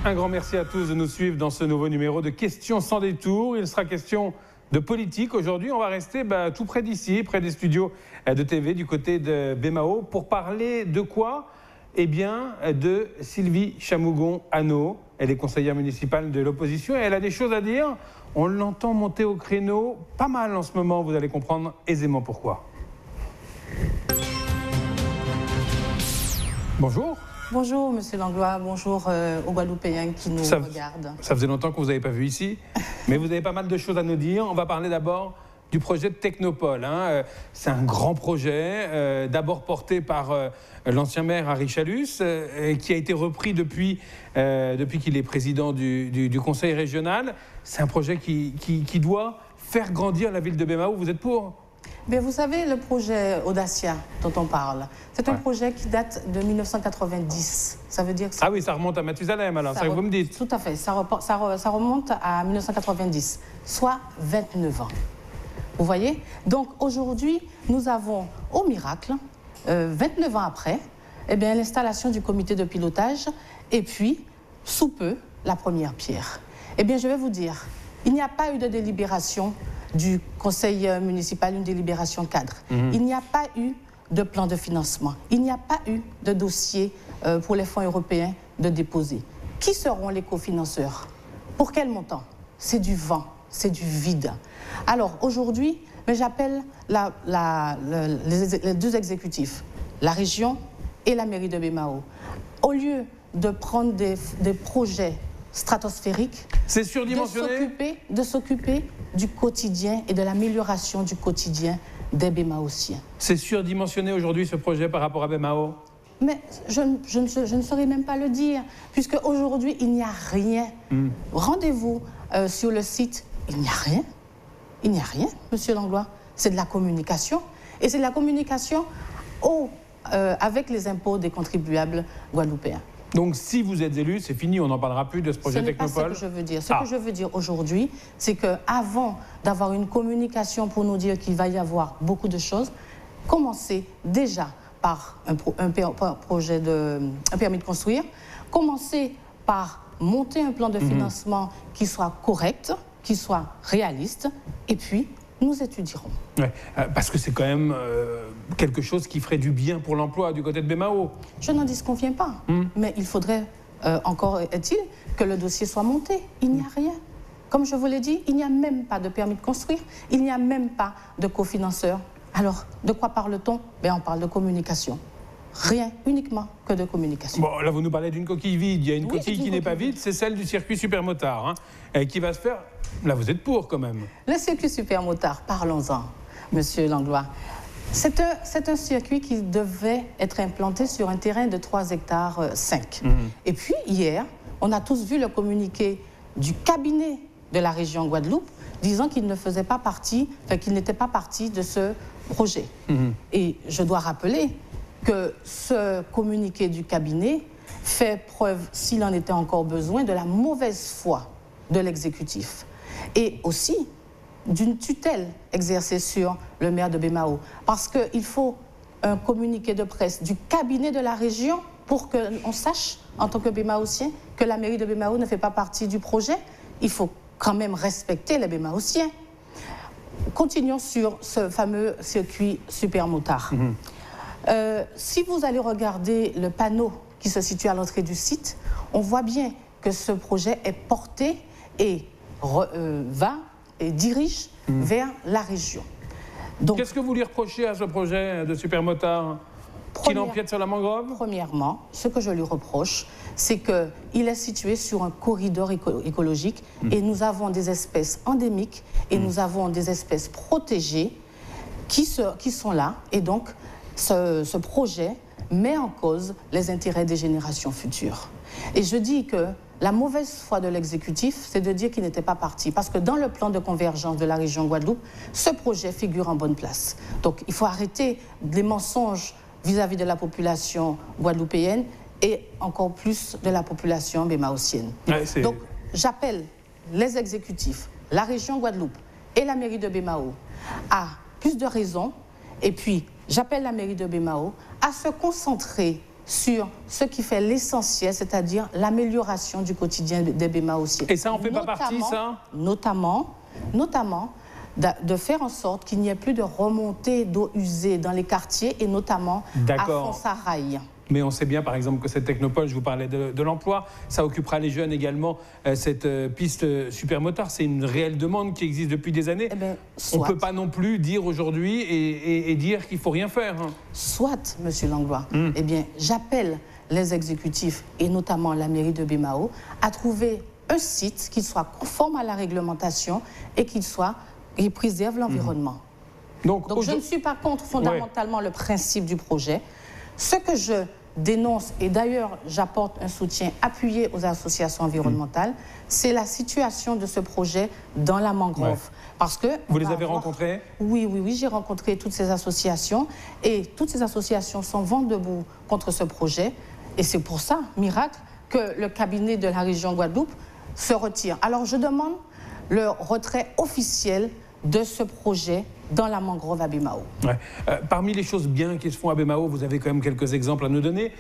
Un grand merci à tous de nous suivre dans ce nouveau numéro de Questions sans détour. Il sera question de politique. Aujourd'hui, on va rester tout près d'ici, près des studios de TV, du côté de BMAO, pour parler de quoi ? Eh bien, de Sylvie Chamougon-Hannot. Elle est conseillère municipale de l'opposition et elle a des choses à dire. On l'entend monter au créneau pas mal en ce moment, vous allez comprendre aisément pourquoi. Bonjour. Bonjour Monsieur Langlois, bonjour aux Guadeloupéens qui nous regardent. Ça faisait longtemps qu'on ne vous avait pas vu ici, mais vous avez pas mal de choses à nous dire. On va parler d'abord du projet de Technopole. C'est un grand projet, d'abord porté par l'ancien maire Harry Chalus, qui a été repris depuis qu'il est président du conseil régional. C'est un projet qui doit faire grandir la ville de BMAO. Vous êtes pour ? Mais vous savez, le projet Audacia dont on parle, c'est un projet qui date de 1990. Ça veut dire que Ah oui, ça remonte à Mathusalem, alors, ça que vous me dites. Tout à fait, ça remonte à 1990, soit 29 ans. Vous voyez ? Donc aujourd'hui, nous avons, au miracle, 29 ans après, l'installation du comité de pilotage et puis, sous peu, la première pierre. Eh bien, je vais vous dire, il n'y a pas eu de délibération du conseil municipal, une délibération cadre. Il n'y a pas eu de plan de financement. Il n'y a pas eu de dossier pour les fonds européens de déposer. Qui seront les cofinanceurs ? Pour quel montant ? C'est du vent, c'est du vide. Alors aujourd'hui, j'appelle les deux exécutifs, la région et la mairie de BMAO. Au lieu de prendre des projets stratosphériques, c'est surdimensionné, de s'occuper du quotidien et de l'amélioration du quotidien des BMAOiens. C'est surdimensionné aujourd'hui ce projet par rapport à BMAO ? Mais je ne saurais même pas le dire, puisque aujourd'hui il n'y a rien. Rendez-vous sur le site, il n'y a rien. Il n'y a rien, Monsieur Langlois. C'est de la communication. Et c'est de la communication avec les impôts des contribuables guadeloupéens. Donc, si vous êtes élu, c'est fini, on n'en parlera plus de ce projet Technopole. Ce n'est pas ce que je veux dire. Ce que je veux dire aujourd'hui, c'est qu'avant d'avoir une communication pour nous dire qu'il va y avoir beaucoup de choses, commencez déjà par un permis de construire, commencez par monter un plan de financement qui soit correct, qui soit réaliste, et puis nous étudierons. Ouais, parce que c'est quand même quelque chose qui ferait du bien pour l'emploi du côté de BMAO. Je n'en disconviens pas, mais il faudrait, encore est-il, que le dossier soit monté. Il n'y a rien. Comme je vous l'ai dit, il n'y a même pas de permis de construire, il n'y a même pas de cofinanceur. Alors, de quoi parle-t-on ? On parle de communication. Rien, uniquement que de communication. Bon, là, vous nous parlez d'une coquille vide. Il y a une coquille qui n'est pas vide, c'est celle du circuit Supermotard, qui va se faire... Là, vous êtes pour, quand même. Le circuit Supermotard, parlons-en, Monsieur Langlois. C'est un circuit qui devait être implanté sur un terrain de 3,5 hectares. Et puis, hier, on a tous vu le communiqué du cabinet de la région Guadeloupe disant qu'il ne faisait pas partie, qu'il n'était pas partie de ce projet. Et je dois rappeler que ce communiqué du cabinet fait preuve, s'il en était encore besoin, de la mauvaise foi de l'exécutif. Et aussi d'une tutelle exercée sur le maire de BMAO. Parce qu'il faut un communiqué de presse du cabinet de la région pour qu'on sache, en tant que BMAOcien, que la mairie de BMAO ne fait pas partie du projet. Il faut quand même respecter les BMAOciens. Continuons sur ce fameux circuit Supermotard. Si vous allez regarder le panneau qui se situe à l'entrée du site, on voit bien que ce projet est porté et va et dirige vers la région. Qu'est-ce que vous lui reprochez à ce projet de Supermotard qu'il empiète sur la mangrove ? Premièrement, ce que je lui reproche, c'est qu'il est situé sur un corridor écologique et nous avons des espèces endémiques et nous avons des espèces protégées qui sont là. Et donc, ce projet met en cause les intérêts des générations futures. Et je dis que la mauvaise foi de l'exécutif, c'est de dire qu'il n'était pas parti. Parce que dans le plan de convergence de la région Guadeloupe, ce projet figure en bonne place. Donc il faut arrêter les mensonges vis-à-vis de la population guadeloupéenne et encore plus de la population bémaotienne. Donc j'appelle les exécutifs, la région Guadeloupe et la mairie de BMAO à plus de raison. Et puis j'appelle la mairie de BMAO à se concentrer sur ce qui fait l'essentiel, c'est-à-dire l'amélioration du quotidien des Bémaossiens. Et ça, on ne fait pas partie, ça? Notamment, de faire en sorte qu'il n'y ait plus de remontée d'eau usée dans les quartiers et notamment à Fonsarail. Mais on sait bien, par exemple, que cette technopole, je vous parlais de l'emploi, ça occupera les jeunes également. Cette piste Supermotard, c'est une réelle demande qui existe depuis des années. On ne peut pas non plus dire aujourd'hui et dire qu'il ne faut rien faire. Hein. Soit, Monsieur Langlois, eh bien, j'appelle les exécutifs et notamment la mairie de Bémao à trouver un site qui soit conforme à la réglementation et qui préserve l'environnement. Donc je ne suis pas contre fondamentalement le principe du projet. Ce que je dénonce, et d'ailleurs j'apporte un soutien appuyé aux associations environnementales, c'est la situation de ce projet dans la mangrove. Parce que vous les avez rencontrés? Oui, j'ai rencontré toutes ces associations et toutes ces associations sont vent debout contre ce projet. Et c'est pour ça, miracle, que le cabinet de la région Guadeloupe se retire. Alors je demande le retrait officiel de ce projet dans la mangrove à Bémao. Parmi les choses bien qui se font à Bémao, vous avez quand même quelques exemples à nous donner.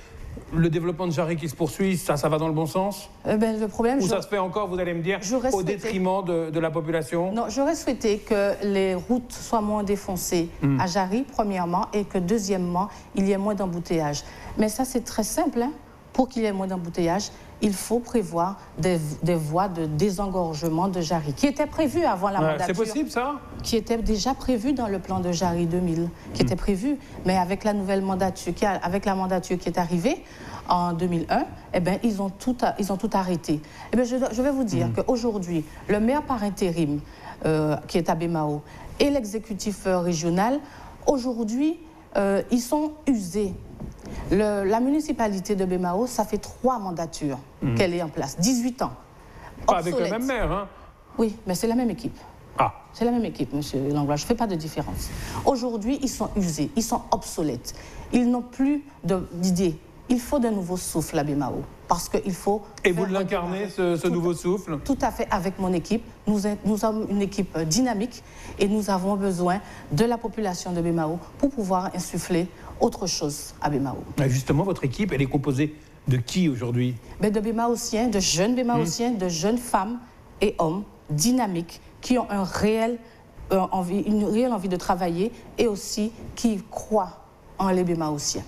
Le développement de jarry qui se poursuit, ça va dans le bon sens? Le problème, ça se fait encore, vous allez me dire, au détriment de la population? Non, j'aurais souhaité que les routes soient moins défoncées à Jarry, premièrement, et que deuxièmement, il y ait moins d'embouteillages. Mais ça, c'est très simple, hein. Pour qu'il y ait moins d'embouteillages, il faut prévoir des voies de désengorgement de Jarry, qui étaient prévues avant la mandature. C'est possible, ça? Qui était déjà prévu dans le plan de Jarry 2000, qui était prévu, mais avec la nouvelle mandature, avec la mandature qui est arrivée en 2001, eh bien, ils ont tout arrêté. Eh bien, je vais vous dire qu'aujourd'hui, le maire par intérim, qui est à Bémao, et l'exécutif régional, aujourd'hui, ils sont usés. La municipalité de Bémao, ça fait 3 mandatures qu'elle est en place, 18 ans. Pas avec le même maire, hein? Oui, mais c'est la même équipe. Ah. C'est la même équipe, monsieur Langlois, je ne fais pas de différence. Aujourd'hui, ils sont usés, ils sont obsolètes. Ils n'ont plus d'idées. Il faut de nouveaux souffles à Bémao. Parce qu'il faut... Et vous l'incarnez, ce nouveau souffle? Tout à fait, avec mon équipe. Nous sommes une équipe dynamique et nous avons besoin de la population de Bémao pour pouvoir insuffler autre chose à Bémao. Justement, votre équipe, elle est composée de qui aujourd'hui? De Bémaossiens, de jeunes Bémaossiens, de jeunes femmes et hommes dynamiques qui ont une réelle envie de travailler et aussi qui croient en les Bémaossiens.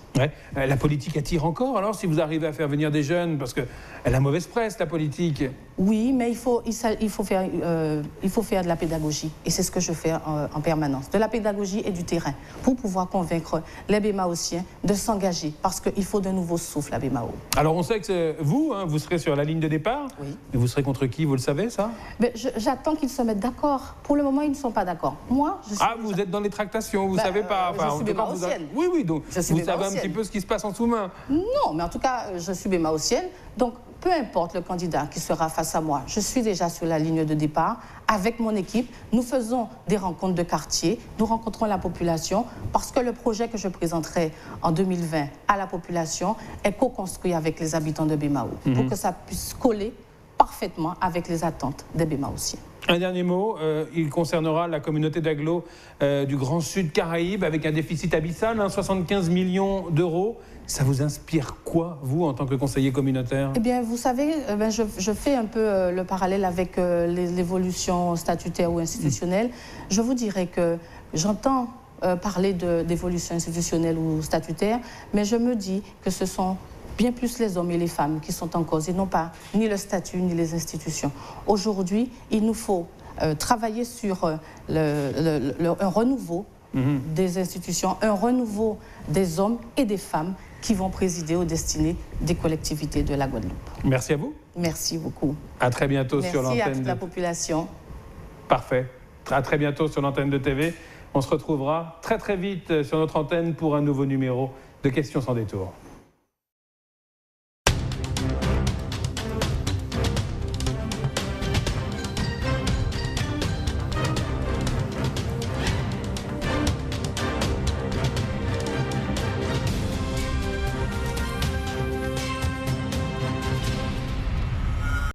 La politique attire encore alors si vous arrivez à faire venir des jeunes, parce qu'elle a mauvaise presse, la politique. Oui, mais il faut faire de la pédagogie et c'est ce que je fais en permanence. De la pédagogie et du terrain pour pouvoir convaincre les Bémaossiens de s'engager parce qu'il faut de nouveaux souffles à Bémao. Alors on sait que vous, vous serez sur la ligne de départ. Oui. Mais vous serez contre qui, vous le savez ça? J'attends qu'ils se mettent d'accord. Pour le moment, ils ne sont pas d'accord. Moi, je suis... vous êtes dans les tractations, vous ne savez pas. Je suis bémaossienne. Oui, donc vous savez un petit peu ce qui se passe en sous-main. Non, mais en tout cas, je suis bémaossienne. Donc, peu importe le candidat qui sera face à moi, je suis déjà sur la ligne de départ. Avec mon équipe, nous faisons des rencontres de quartier, nous rencontrons la population parce que le projet que je présenterai en 2020 à la population est co-construit avec les habitants de Bémao pour que ça puisse coller parfaitement avec les attentes des Bémaossiens. Un dernier mot, il concernera la communauté d'agglo du Grand Sud Caraïbes avec un déficit abyssal, 75 millions d'euros. Ça vous inspire quoi, vous, en tant que conseiller communautaire? Eh bien, vous savez, je fais un peu le parallèle avec l'évolution statutaire ou institutionnelle. Je vous dirais que j'entends parler d'évolution institutionnelle ou statutaire, mais je me dis que ce sont bien plus les hommes et les femmes qui sont en cause et non pas ni le statut ni les institutions. Aujourd'hui, il nous faut travailler sur un renouveau des institutions, un renouveau des hommes et des femmes qui vont présider aux destinées des collectivités de la Guadeloupe. Merci à vous. Merci beaucoup. À très bientôt sur l'antenne. Merci à toute la population. Parfait. À très bientôt sur l'antenne de TV. On se retrouvera très vite sur notre antenne pour un nouveau numéro de Questions sans détour.